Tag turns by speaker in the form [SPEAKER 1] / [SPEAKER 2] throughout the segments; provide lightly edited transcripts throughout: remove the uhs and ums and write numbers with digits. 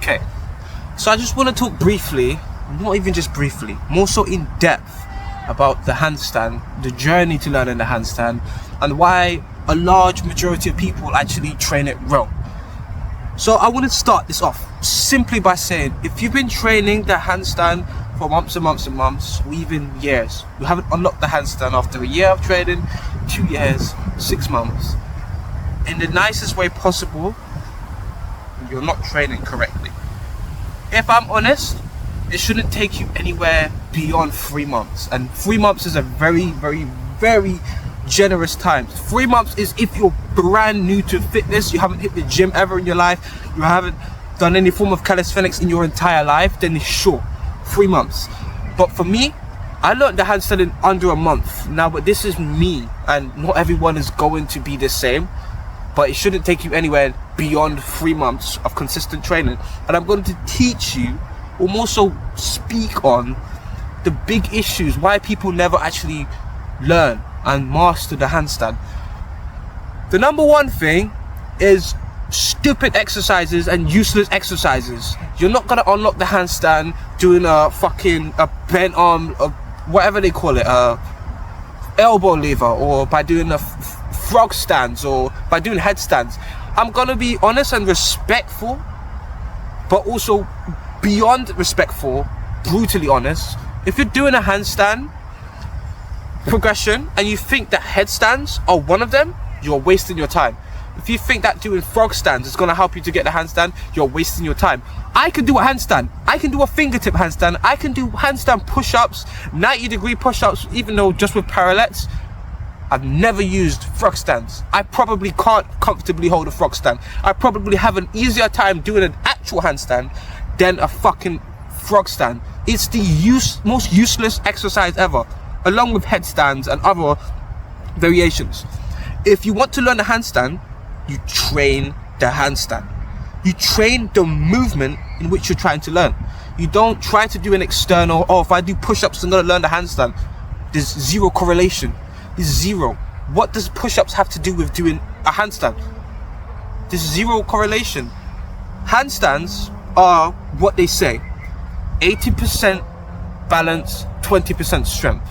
[SPEAKER 1] Okay, so I just want to talk briefly, not even just briefly, more so in depth about the handstand, the journey to learning the handstand, and why a large majority of people actually train it wrong. So I want to start this off simply by saying, if you've been training the handstand for months and months and months, or even years, you haven't unlocked the handstand after a year of training, 2 years, 6 months, in the nicest way possible, you're not training correctly. If I'm honest, it shouldn't take you anywhere beyond 3 months, and 3 months is a very, very, very generous time. 3 months is if you're brand new to fitness, you haven't hit the gym ever in your life, you haven't done any form of calisthenics in your entire life, then sure, 3 months. But for me, I learned the handstand in under a month. Now, but this is me, and not everyone is going to be the same, but it shouldn't take you anywhere beyond 3 months of consistent training. And I'm going to teach you, or more so speak on, the big issues why people never actually learn and master the handstand. The number one thing is stupid exercises and useless exercises. You're not gonna unlock the handstand doing a bent arm, whatever they call it, elbow lever, or by doing frog stands, or by doing headstands. I'm gonna be honest and respectful, but also beyond respectful, brutally honest. If you're doing a handstand progression and you think that headstands are one of them, you're wasting your time. If you think that doing frog stands is going to help you to get the handstand, you're wasting your time. I can do a handstand, I can do a fingertip handstand, I can do handstand push-ups, 90-degree push-ups, even though just with parallettes. I've never used frog stands. I probably can't comfortably hold a frog stand. I probably have an easier time doing an actual handstand than a fucking frog stand. It's the most useless exercise ever, along with headstands and other variations. If you want to learn the handstand, you train the handstand. You train the movement in which you're trying to learn. You don't try to do an external, oh, if I do push-ups, I'm gonna learn the handstand. There's zero correlation. There's zero. What does push-ups have to do with doing a handstand? There's zero correlation. Handstands are what they say. 80% balance, 20% strength.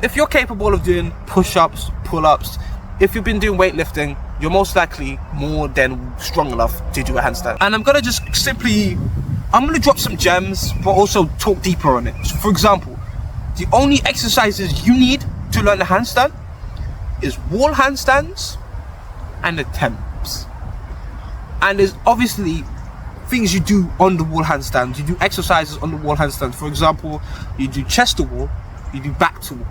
[SPEAKER 1] If you're capable of doing push-ups, pull-ups, if you've been doing weightlifting, you're most likely more than strong enough to do a handstand. And I'm gonna just I'm gonna drop some gems, but also talk deeper on it. So for example, the only exercises you need to learn the handstand is wall handstands and attempts. And there's obviously things you do on the wall handstands. You do exercises on the wall handstands. For example, you do chest to wall, you do back to wall.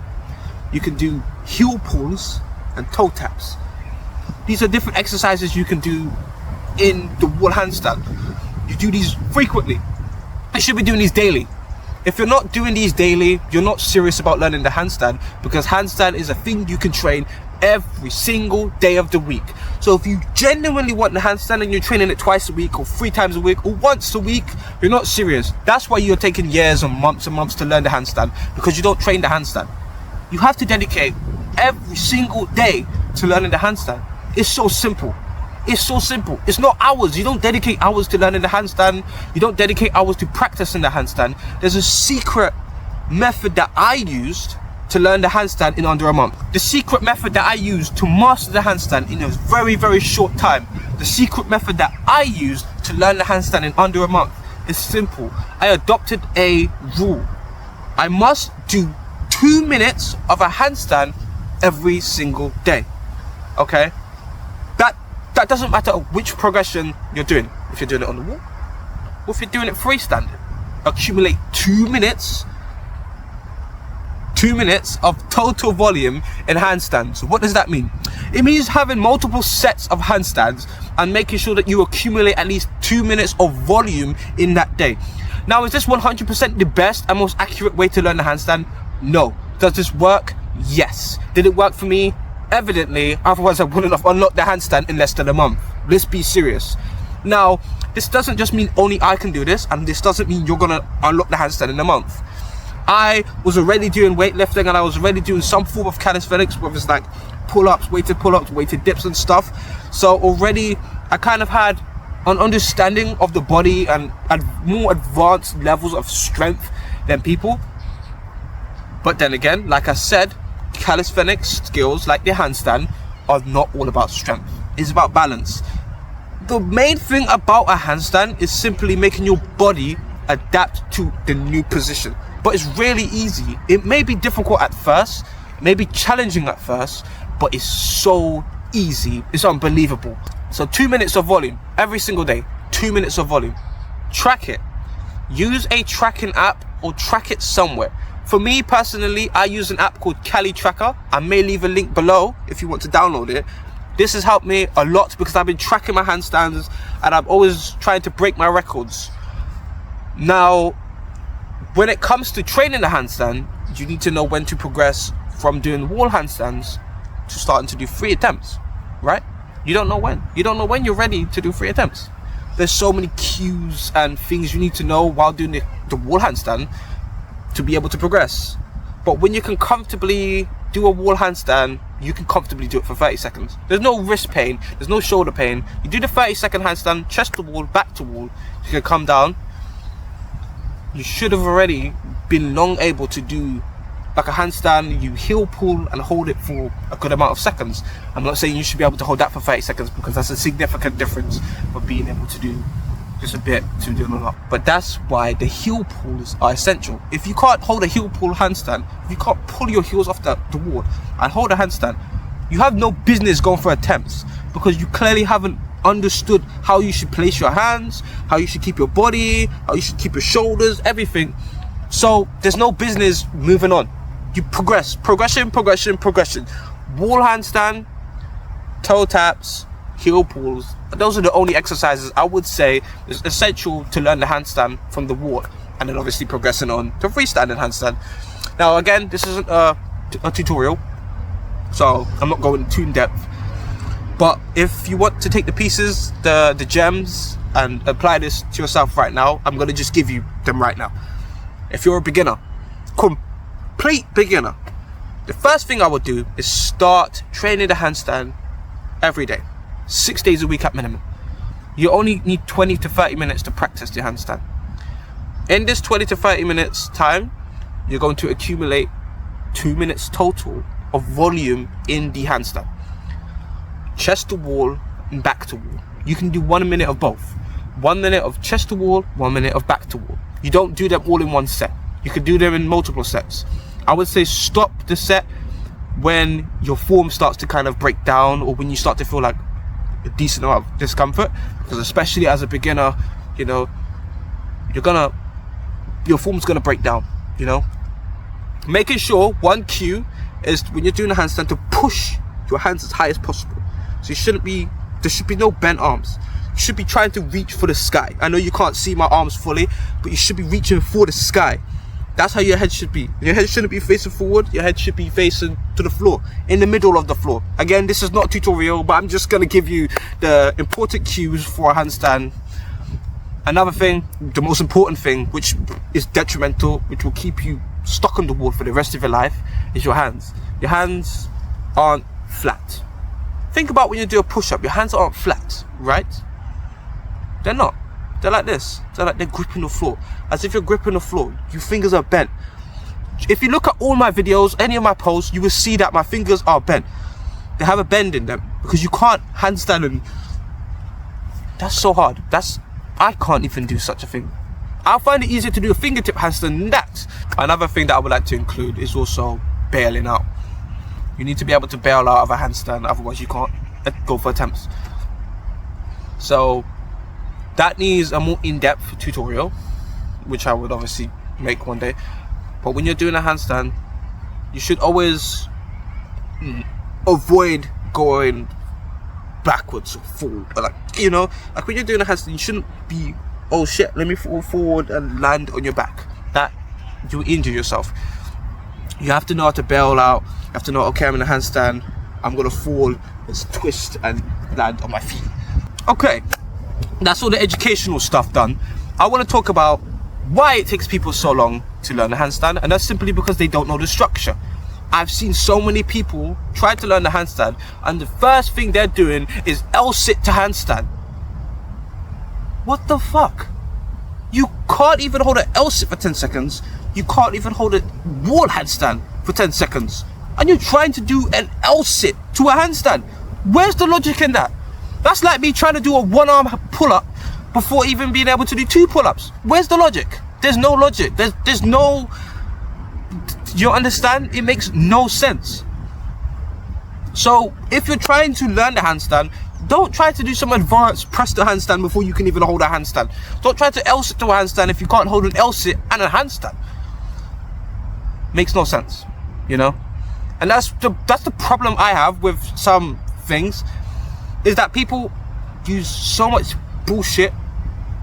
[SPEAKER 1] You can do heel pulls and toe taps. These are different exercises you can do in the wall handstand. You do these frequently. You should be doing these daily. If you're not doing these daily, you're not serious about learning the handstand, because handstand is a thing you can train every single day of the week. So if you genuinely want the handstand and you're training it twice a week or 3 times a week or once a week, you're not serious. That's why you're taking years and months to learn the handstand, because you don't train the handstand. You have to dedicate every single day to learning the handstand. It's so simple. It's so simple. It's not hours. You don't dedicate hours to learning the handstand. You don't dedicate hours to practicing the handstand. There's a secret method that I used to learn the handstand in under a month. The secret method that I used to master the handstand in a very, very short time. The secret method that I used to learn the handstand in under a month is simple. I adopted a rule. I must do 2 minutes of a handstand every single day. Okay? That doesn't matter which progression you're doing. If you're doing it on the wall, or if you're doing it freestanding. Accumulate 2 minutes of total volume in handstands. What does that mean? It means having multiple sets of handstands and making sure that you accumulate at least 2 minutes of volume in that day. Now, is this 100% the best and most accurate way to learn the handstand? No. Does this work? Yes. Did it work for me? Evidently, otherwise I wouldn't have unlocked the handstand in less than a month. Let's be serious. Now, this doesn't just mean only I can do this, and this doesn't mean you're gonna unlock the handstand in a month. I was already doing weightlifting, and I was already doing some form of calisthenics, whether it's like pull-ups, weighted dips and stuff. So already I kind of had an understanding of the body and more advanced levels of strength than people. But then again, like I said, calisthenics skills like the handstand are not all about strength. It's about balance. The main thing about a handstand is simply making your body adapt to the new position. But it's really easy. It may be difficult at first, may be challenging at first, but it's so easy. It's unbelievable. So 2 minutes of volume every single day. 2 minutes of volume. Track it. Use a tracking app or track it somewhere. For me personally, I use an app called Cali Tracker. I may leave a link below if you want to download it. This has helped me a lot because I've been tracking my handstands and I'm always trying to break my records. Now, when it comes to training the handstand, you need to know when to progress from doing wall handstands to starting to do 3 attempts, right? You don't know when. You don't know when you're ready to do 3 attempts. There's so many cues and things you need to know while doing the wall handstand to be able to progress. But when you can comfortably do a wall handstand, you can comfortably do it for 30 seconds. There's no wrist pain, there's no shoulder pain. You do the 30-second handstand, chest to wall, back to wall. You can come down. You should have already been long able to do like a handstand. You heel pull and hold it for a good amount of seconds. I'm not saying you should be able to hold that for 30 seconds because that's a significant difference for being able to do just a bit to do a lot. But that's why the heel pulls are essential. If you can't hold a heel pull handstand, if you can't pull your heels off the wall and hold a handstand, you have no business going for attempts because you clearly haven't understood how you should place your hands, how you should keep your body, how you should keep your shoulders, everything. So there's no business moving on. You progress, progression. Wall handstand, toe taps, heel pulls. Those are the only exercises I would say is essential to learn the handstand from the wall, and then obviously progressing on to freestanding handstand. Now again, this isn't a tutorial, so I'm not going too in depth. But if you want to take the pieces, the gems, and apply this to yourself right now, I'm going to just give you them right now. If you're a beginner, complete beginner, the first thing I would do is start training the handstand every day, 6 days a week at minimum. You only need 20 to 30 minutes to practice the handstand. In this 20 to 30 minutes time, you're going to accumulate 2 minutes total of volume in the handstand. Chest to wall and back to wall. You can do 1 minute of both. 1 minute of chest to wall, 1 minute of back to wall. You don't do them all in one set. You can do them in multiple sets. I would say stop the set when your form starts to kind of break down or when you start to feel like a decent amount of discomfort, because especially as a beginner, you know, your form's gonna break down, you know. Making sure one cue is when you're doing a handstand to push your hands as high as possible. So there should be no bent arms. You should be trying to reach for the sky. I know you can't see my arms fully, but you should be reaching for the sky. That's how your head should be. Your head shouldn't be facing forward. Your head should be facing to the floor, in the middle of the floor. Again, this is not a tutorial, but I'm just going to give you the important cues for a handstand. Another thing, the most important thing, which is detrimental, which will keep you stuck on the wall for the rest of your life, is your hands. Your hands aren't flat. Think about when you do a push-up, your hands aren't flat, right? They're not. They're like this. They're gripping the floor. As if you're gripping the floor. Your fingers are bent. If you look at all my videos, any of my posts, you will see that my fingers are bent. They have a bend in them because you can't handstand and that's so hard. I can't even do such a thing. I find it easier to do a fingertip handstand than that. Another thing that I would like to include is also bailing out. You need to be able to bail out of a handstand, otherwise you can't go for attempts. So that needs a more in-depth tutorial, which I would obviously make one day. But when you're doing a handstand, you should always avoid going backwards or forward. Like, you know, like when you're doing a handstand, you shouldn't be, oh shit, let me fall forward and land on your back. That you injure yourself. You have to know how to bail out. You have to know, okay, I'm in a handstand, I'm gonna fall, let's twist and land on my feet. Okay, that's all the educational stuff done. I want to talk about why it takes people so long to learn the handstand, and that's simply because they don't know the structure. I've seen so many people try to learn the handstand, and the first thing they're doing is L-sit to handstand. What the fuck? You can't even hold an L sit for 10 seconds. You can't even hold a wall handstand for 10 seconds. And you're trying to do an L sit to a handstand. Where's the logic in that? That's like me trying to do a one-arm pull-up before even being able to do 2 pull-ups. Where's the logic? There's no logic. There's no... You understand? It makes no sense. So if you're trying to learn the handstand, don't try to do some advanced press the handstand before you can even hold a handstand. Don't try to L sit to a handstand if you can't hold an L sit and a handstand. Makes no sense, you know? And that's the problem I have with some things, is that people use so much bullshit,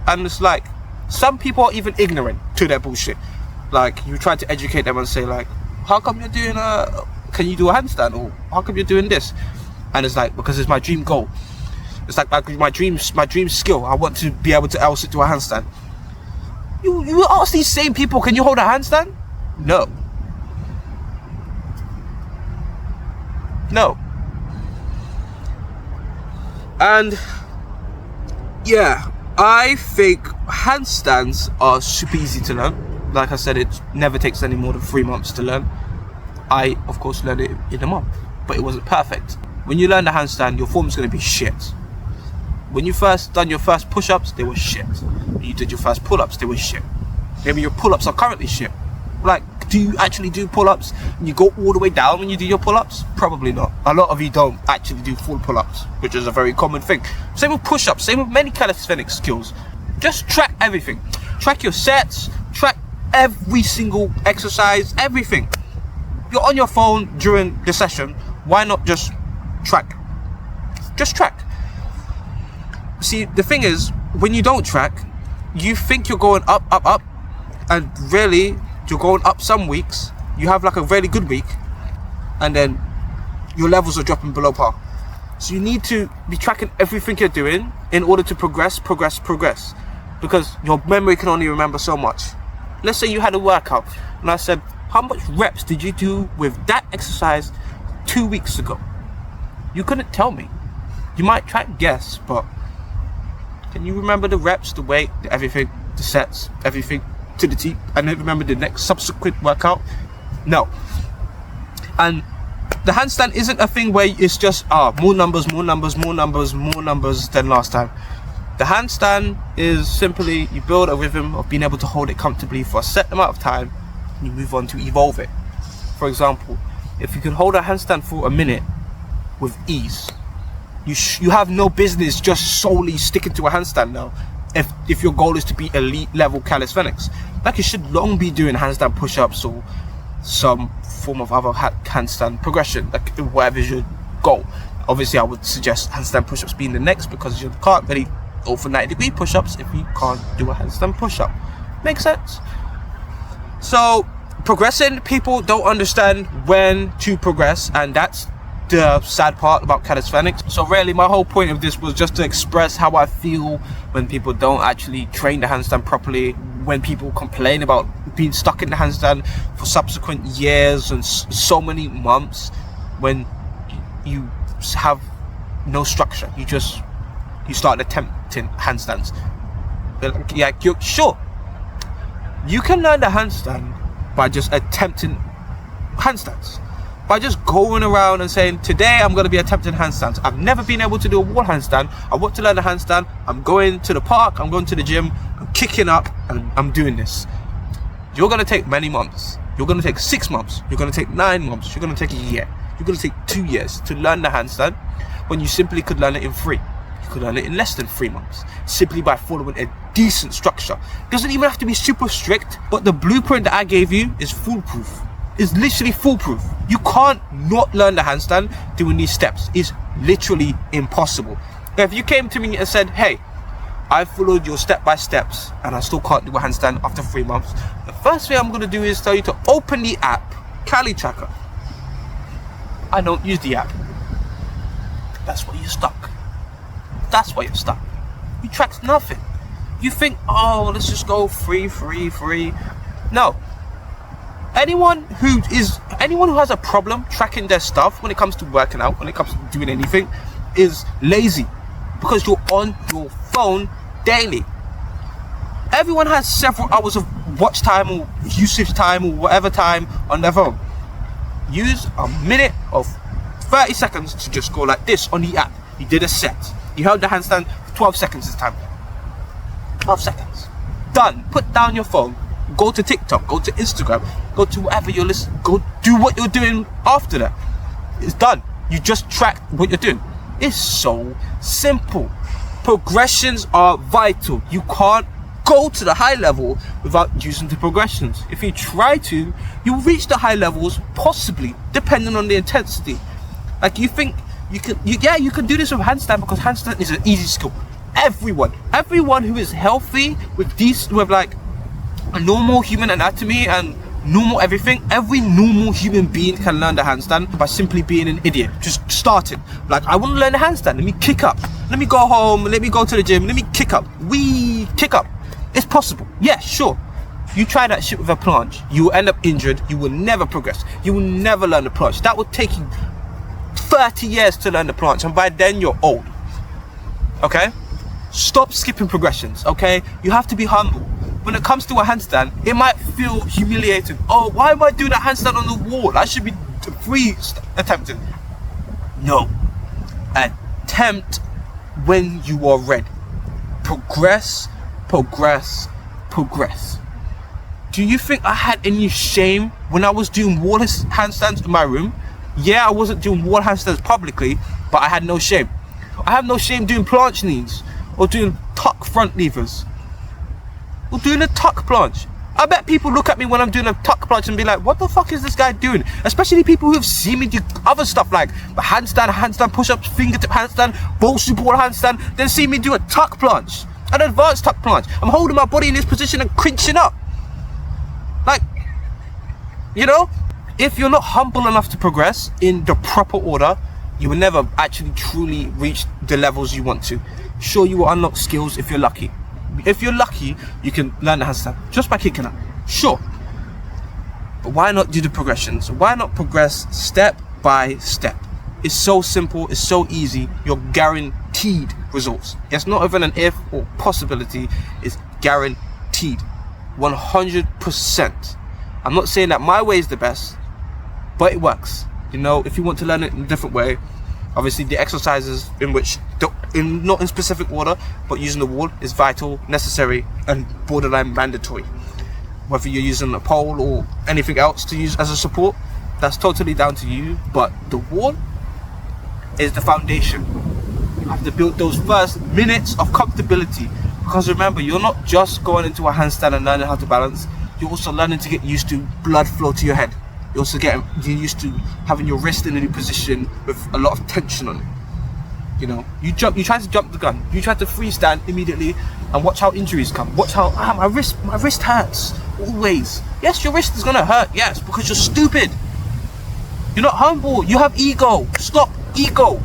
[SPEAKER 1] and it's like, some people are even ignorant to their bullshit. Like, you try to educate them and say like, how come you're doing can you do a handstand? Or how come you're doing this? And it's like, because it's my dream goal. It's like my dream skill. I want to be able to L sit to a handstand. You ask these same people, can you hold a handstand? No. No. And yeah, I think handstands are super easy to learn. Like I said, it never takes any more than 3 months to learn. I, of course, learned it in a month, but it wasn't perfect. When you learn the handstand, your form's going to be shit. When you first done your first push-ups, they were shit. When you did your first pull-ups, they were shit. Maybe your pull-ups are currently shit. Like, do you actually do pull-ups and you go all the way down when you do your pull-ups? Probably not. A lot of you don't actually do full pull-ups, which is a very common thing. Same with push-ups, same with many calisthenic skills. Just track everything. Track your sets, track every single exercise, everything. You're on your phone during the session, why not just track? Just track. See, the thing is, when you don't track, you think you're going up, up, up, and really, you're going up some weeks, you have like a really good week, and then your levels are dropping below par. So you need to be tracking everything you're doing in order to progress, because your memory can only remember so much. Let's say you had a workout, and I said, how much reps did you do with that exercise 2 weeks ago? You couldn't tell me. You might try and guess, but can you remember the reps, the weight, everything, the sets, everything to the T, and then remember the next subsequent workout? No. And the handstand isn't a thing where it's just more numbers than last time. The handstand is simply, you build a rhythm of being able to hold it comfortably for a set amount of time, and you move on to evolve it. For example, if you can hold a handstand for a minute with ease, you have no business just solely sticking to a handstand now. If your goal is to be elite level calisthenics, like you should long be doing handstand push-ups or some form of other handstand progression, like whatever is your goal. Obviously, I would suggest handstand push-ups being the next, because you can't really go for 90-degree push-ups if you can't do a handstand push-up. Makes sense? So progressing, people don't understand when to progress, and that's the sad part about calisthenics. So really, my whole point of this was just to express how I feel when people don't actually train the handstand properly, when people complain about being stuck in the handstand for subsequent years and so many months, when you have no structure. You start attempting handstands. Yeah, you're sure you can learn the handstand by just attempting handstands, by just going around and saying, today I'm going to be attempting handstands. I've never been able to do a wall handstand. I want to learn a handstand. I'm going to the park, I'm going to the gym, I'm kicking up, and I'm doing this. You're going to take many months. You're going to take 6 months. You're going to take 9 months. You're going to take a year. You're going to take 2 years to learn the handstand, when you simply could learn it in 3. You could learn it in less than 3 months, simply by following a decent structure. It doesn't even have to be super strict, but the blueprint that I gave you is foolproof. It's literally foolproof. You can't not learn the handstand doing these steps. It's literally impossible. Now, if you came to me and said, hey, I followed your step-by-steps and I still can't do a handstand after 3 months, the first thing I'm going to do is tell you to open the app, Cali Tracker. I don't use the app. That's why you're stuck. That's why you're stuck. You track nothing. You think, oh, let's just go free. No. Anyone who has a problem tracking their stuff when it comes to working out, when it comes to doing anything, is lazy, because you're on your phone daily. Everyone has several hours of watch time or usage time or whatever time on their phone. Use a minute of 30 seconds to just go like this on the app. You did a set. You held the handstand for 12 seconds this time. 12 seconds. Done. Put down your phone. Go to TikTok. Go to Instagram. Go to whatever you're listening. Go do what you're doing after that. It's done. You just track what you're doing. It's so simple. Progressions are vital. You can't go to the high level without using the progressions. If you try to, you'll reach the high levels, possibly, depending on the intensity. Like you think you can do this with handstand because handstand is an easy skill. Everyone who is healthy with like a normal human anatomy and normal everything, every normal human being can learn the handstand by simply being an idiot. Just starting. Like, I want to learn the handstand. Let me kick up. Let me go home. Let me go to the gym. Let me kick up. Kick up. It's possible. Yeah, sure. You try that shit with a planche. You will end up injured. You will never progress. You will never learn the planche. That will take you 30 years to learn the planche. And by then, you're old. Okay? Stop skipping progressions. Okay? You have to be humble. When it comes to a handstand, it might feel humiliating. Oh, why am I doing a handstand on the wall? I should be free attempting. No. Attempt when you are ready. Progress. Do you think I had any shame when I was doing wall handstands in my room? Yeah, I wasn't doing wall handstands publicly, but I had no shame. I have no shame doing planche knees or doing tuck front levers. Or doing a tuck planche. I bet people look at me when I'm doing a tuck planche and be like, what the fuck is this guy doing? Especially people who have seen me do other stuff like handstand push-ups, fingertip handstand, ball super wall handstand, then see me do a tuck planche, an advanced tuck planche. I'm holding my body in this position and crinching up. Like, you know, if you're not humble enough to progress in the proper order, you will never actually truly reach the levels you want to. Sure, you will unlock skills if you're lucky. If you're lucky, you can learn the handstand just by kicking up. Sure. But why not do the progressions? Why not progress step by step? It's so simple. It's so easy. You're guaranteed results. It's not even an if or possibility. It's guaranteed. 100%. I'm not saying that my way is the best, but it works. You know, if you want to learn it in a different way, obviously the exercises in which, not in specific order, but using the wall is vital, necessary, and borderline mandatory. Whether you're using a pole or anything else to use as a support, that's totally down to you. But the wall is the foundation. You have to build those first minutes of comfortability. Because remember, you're not just going into a handstand and learning how to balance. You're also learning to get used to blood flow to your head. You're also getting used to having your wrist in a new position with a lot of tension on it. You know, you try to jump the gun, you try to freestand immediately, and watch how injuries come. Watch how my wrist hurts always. Yes, your wrist is gonna hurt. Yes, because you're stupid. You're not humble. You have ego. Stop ego.